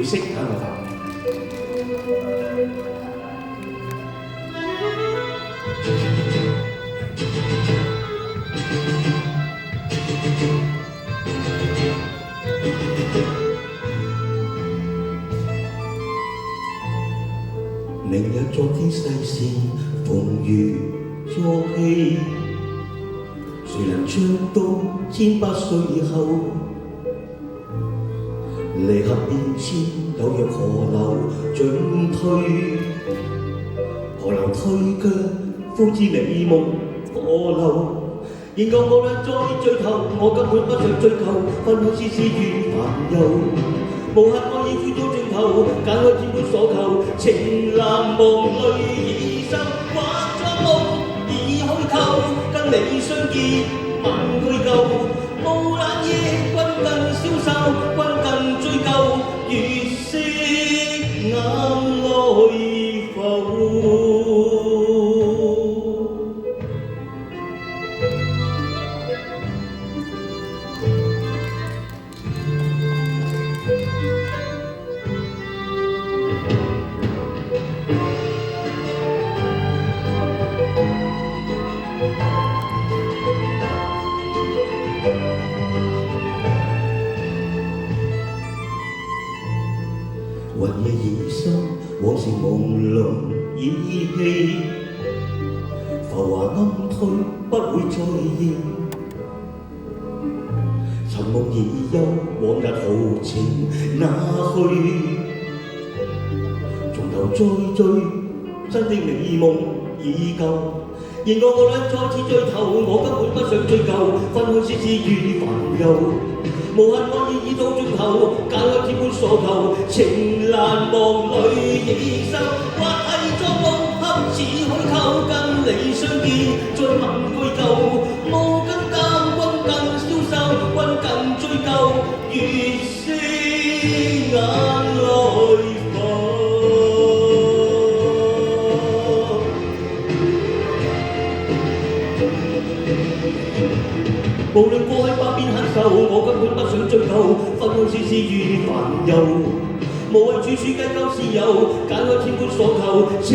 你識眼頭髮？明日昨天世事風雨作戲，誰能唱到18歲後？離合變遷有若河流進退，河流退卻呼之美夢破漏。然後無論再追求，我根本不想追究，分開絲絲與煩憂。無限愛意悔到盡頭，揀開天本所求，情難忘淚已深，畫作夢已虛構，跟你相見問句舊，無冷夜君更消瘦，君更追究，月色眼淚浮。雲夜已深，往事朦朧已稀，浮華暗退，不會再現。尋夢已休，往日豪情哪去？從頭再追，真的美夢已舊。然我無論再次追求，我根本不想追究，分開絲絲與煩憂。無限愛意已到盡頭，揀開天本所求，情難忘淚已深，或係作夢恰似虛構，跟你相見再問句舊，無更淡君更消瘦，君更追究，月色眼淚浮。無論過去百變恨仇，我根本不想追究，分開絲絲與煩憂，無謂處處計較是由，揀開天本所求，情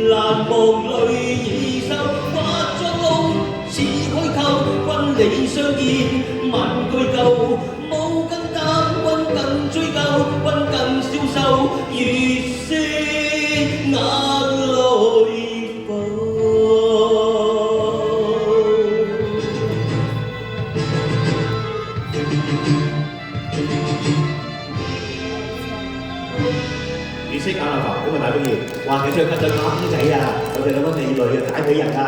難忘淚已深，畫作夢似虛構，君你相見問句舊，無更淡君更追究，君更消瘦，月色眼淚浮。你識眼頭髮咁啊，大飛，哇！你最近對馬公仔啊，我哋諗緊你類嘅解俾人啊！